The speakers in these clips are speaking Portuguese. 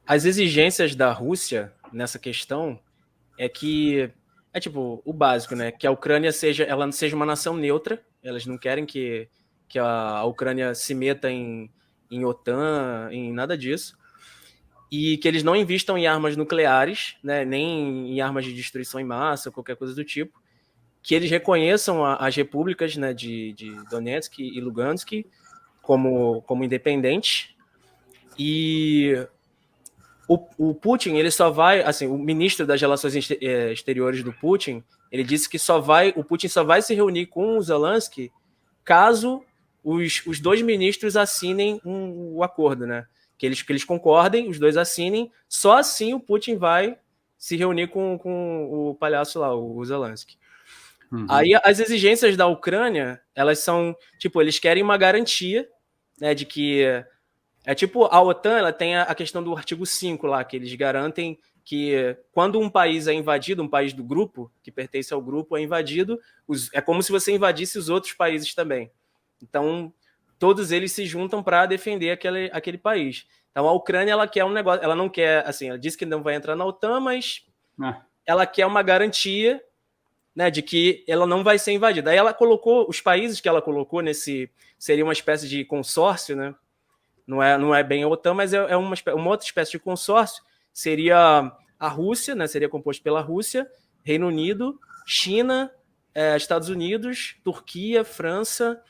as exigências da Rússia nessa questão é que é tipo o básico, né? Que a Ucrânia ela seja uma nação neutra. Elas não querem que a Ucrânia se meta em OTAN, em nada disso. E que eles não investam em armas nucleares, né? Nem em armas de destruição em massa, qualquer coisa do tipo. Que eles reconheçam as repúblicas, né, de Donetsk e Lugansk como independentes. E o Putin, ele só vai, assim, o ministro das Relações Exteriores do Putin, ele disse que o Putin só vai se reunir com o Zelensky caso os dois ministros assinem o acordo, né? Que eles concordem, os dois assinem, só assim o Putin vai se reunir com o palhaço lá, o Zelensky. Uhum. Aí as exigências da Ucrânia, elas são, tipo, eles querem uma garantia, né, de que tipo, a OTAN, ela tem a questão do artigo 5 lá, que eles garantem que quando um país é invadido, um país do grupo, que pertence ao grupo, é invadido, é como se você invadisse os outros países também. Então, todos eles se juntam para defender aquele país. Então, a Ucrânia, ela quer um negócio, ela não quer, assim, ela diz que não vai entrar na OTAN, mas ela quer uma garantia, né, de que ela não vai ser invadida. Aí ela colocou, os países que ela colocou seria uma espécie de consórcio, né? Não é bem a OTAN, mas é uma outra espécie de consórcio. Seria a Rússia, né? Seria composto pela Rússia, Reino Unido, China, Estados Unidos, Turquia, França,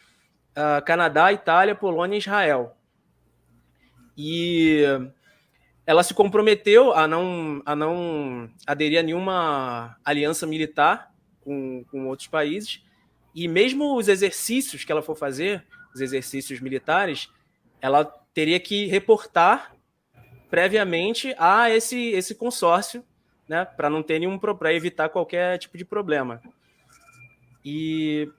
Canadá, Itália, Polônia e Israel. E ela se comprometeu a não aderir a nenhuma aliança militar com outros países. E mesmo os exercícios que ela for fazer, os exercícios militares, ela teria que reportar previamente a esse consórcio, né, para não ter para evitar qualquer tipo de problema. E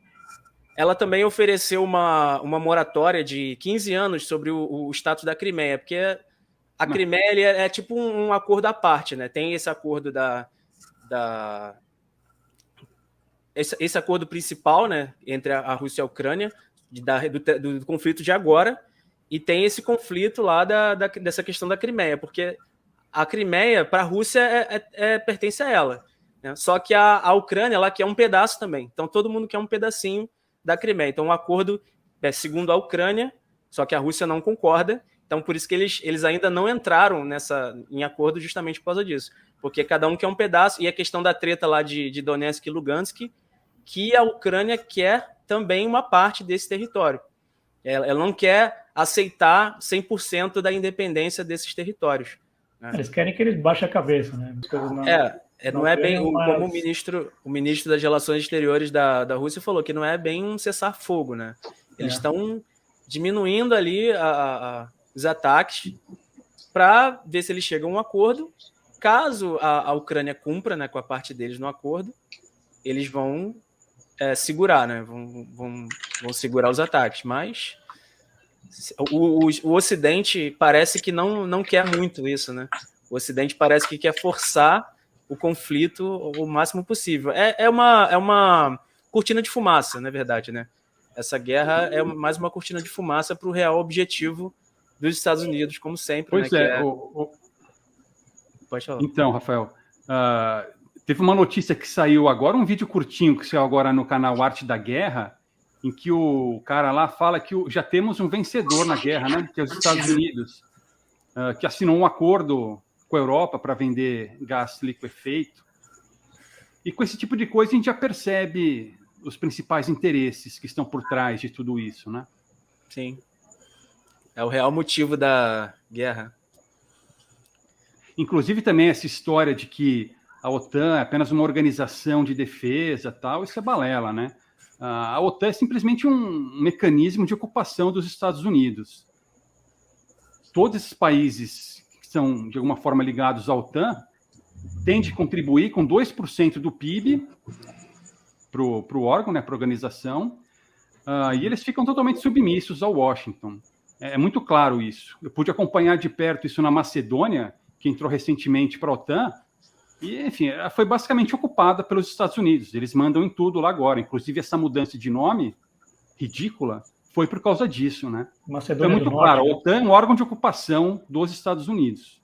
ela também ofereceu uma moratória de 15 anos sobre o status da Crimeia, porque a Crimeia é tipo um acordo à parte, né? Tem esse acordo esse acordo principal, né, entre a Rússia e a Ucrânia, do conflito de agora. E tem esse conflito lá dessa questão da Crimeia, porque a Crimeia, para a Rússia, pertence a ela, né? Só que a Ucrânia, ela quer um pedaço também. Então, todo mundo quer um pedacinho da Crimeia. Então, o acordo é segundo a Ucrânia, só que a Rússia não concorda. Então, por isso que eles ainda não entraram em acordo justamente por causa disso. Porque cada um quer um pedaço. E a questão da treta lá de Donetsk e Lugansk, que a Ucrânia quer também uma parte desse território. Ela não quer aceitar 100% da independência desses territórios, né? Eles querem que eles baixem a cabeça, né? Não é bem como o ministro das Relações Exteriores da Rússia falou, que não é bem um cessar-fogo, né? Eles estão diminuindo ali os ataques para ver se eles chegam a um acordo. Caso a Ucrânia cumpra, né, com a parte deles no acordo, eles vão segurar, né? Vão segurar os ataques, mas o Ocidente parece que não quer muito isso, né? O Ocidente parece que quer forçar o conflito o máximo possível. É uma cortina de fumaça, na verdade, né? Essa guerra é mais uma cortina de fumaça para o real objetivo dos Estados Unidos, como sempre. Pois né? Pode falar. Então, Rafael, teve uma notícia que saiu agora, um vídeo curtinho que saiu agora no canal Arte da Guerra, em que o cara lá fala que já temos um vencedor na guerra, né? Que é os Estados Unidos, que assinou um acordo com a Europa para vender gás liquefeito. E com esse tipo de coisa a gente já percebe os principais interesses que estão por trás de tudo isso, né? Sim. É o real motivo da guerra. Inclusive também essa história de que a OTAN é apenas uma organização de defesa, tal, isso é balela, né? A OTAN é simplesmente um mecanismo de ocupação dos Estados Unidos. Todos esses países que são, de alguma forma, ligados à OTAN têm de contribuir com 2% do PIB para o órgão, né, para a organização, e eles ficam totalmente submissos ao Washington. É muito claro isso. Eu pude acompanhar de perto isso na Macedônia, que entrou recentemente para a OTAN, e, enfim, ela foi basicamente ocupada pelos Estados Unidos. Eles mandam em tudo lá agora. Inclusive, essa mudança de nome ridícula foi por causa disso, né? Então, é muito claro, a OTAN é um órgão de ocupação dos Estados Unidos.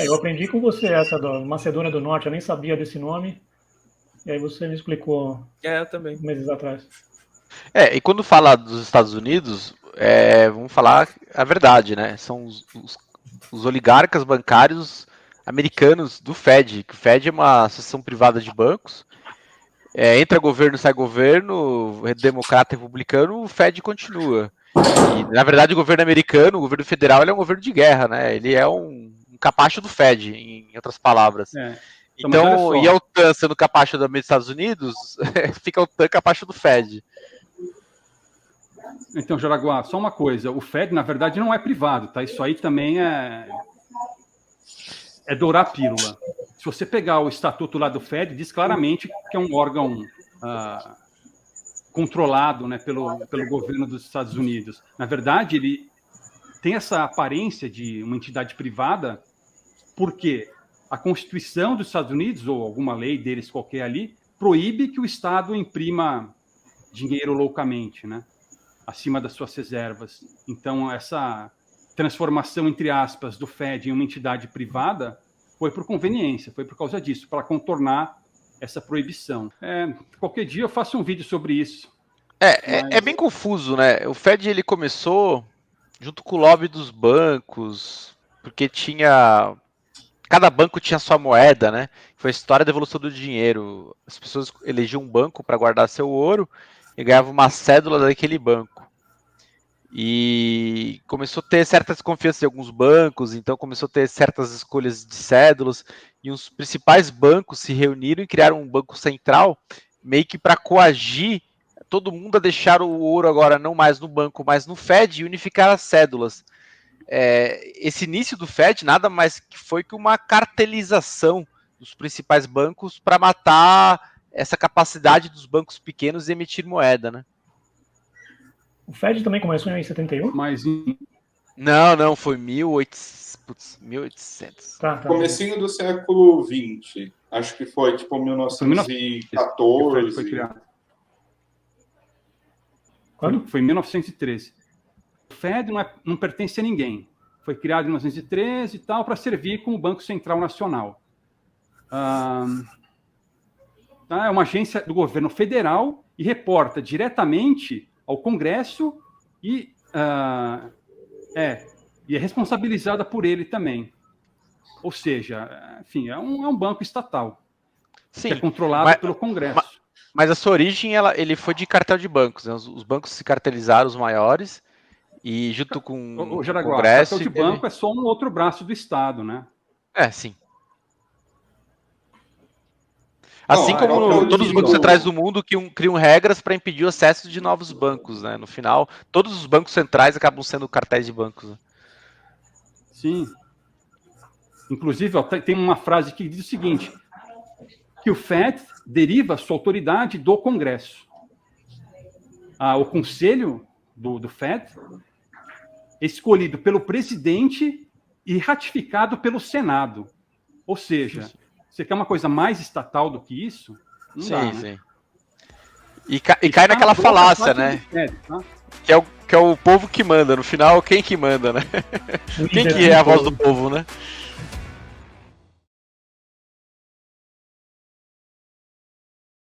Eu aprendi com você essa da Macedônia do Norte, eu nem sabia desse nome. E aí você me explicou Eu também. meses atrás. E quando fala dos Estados Unidos, vamos falar a verdade, né? São os oligarcas bancários americanos do Fed, que o Fed é uma associação privada de bancos. Entra governo, sai governo, democrata, republicano, o Fed continua. E, na verdade, o governo americano, o governo federal, ele é um governo de guerra, né? Ele é um capacho do Fed, em outras palavras. Então, e a OTAN sendo capacho dos Estados Unidos, fica a OTAN capacho do Fed. Então, Jaraguá, só uma coisa, o Fed, na verdade, não é privado, tá? Isso aí também é dourar a pílula. Se você pegar o estatuto lá do Fed, diz claramente que é um órgão controlado, né, pelo governo dos Estados Unidos. Na verdade, ele tem essa aparência de uma entidade privada porque a Constituição dos Estados Unidos, ou alguma lei deles qualquer ali, proíbe que o Estado imprima dinheiro loucamente, né, acima das suas reservas. Então, essa transformação, entre aspas, do Fed em uma entidade privada foi por conveniência, foi por causa disso, para contornar essa proibição. Qualquer dia eu faço um vídeo sobre isso. É bem confuso, né? O Fed ele começou junto com o lobby dos bancos, porque cada banco tinha sua moeda, né? Foi a história da evolução do dinheiro. As pessoas elegiam um banco para guardar seu ouro e ganhavam uma cédula daquele banco. E começou a ter certa desconfiança de alguns bancos, então começou a ter certas escolhas de cédulas, e os principais bancos se reuniram e criaram um banco central, meio que para coagir todo mundo a deixar o ouro agora não mais no banco, mas no Fed, e unificar as cédulas. Esse início do Fed nada mais que foi que uma cartelização dos principais bancos para matar essa capacidade dos bancos pequenos de emitir moeda, né? O Fed também começou em 71? Mas Não, foi 1800. Tá. Comecinho do século XX. Acho que foi tipo 1914. Foi criado. Quando? Foi em 1913. O Fed não pertence a ninguém. Foi criado em 1913 e tal, para servir como Banco Central Nacional. É uma agência do governo federal e reporta diretamente ao Congresso e é responsabilizada por ele também. Ou seja, enfim, é um banco estatal. Sim, que é controlado pelo Congresso. Mas a sua origem, ele foi de cartel de bancos, né? Os bancos se cartelizaram, os maiores, e junto com o Jaraguá, Congresso... cartel de banco é só um outro braço do Estado, né? Sim. Assim como todos os bancos centrais do mundo criam regras para impedir o acesso de novos bancos, né? No final, todos os bancos centrais acabam sendo cartéis de bancos. Né? Sim. Inclusive, tem uma frase que diz o seguinte, que o Fed deriva sua autoridade do Congresso. O conselho do Fed é escolhido pelo presidente e ratificado pelo Senado. Ou seja... Você quer uma coisa mais estatal do que isso? Não dá, né? Sim. E cai naquela falácia, né? Que é o povo que manda. No final, quem que manda, né? Quem que é a voz do povo, né?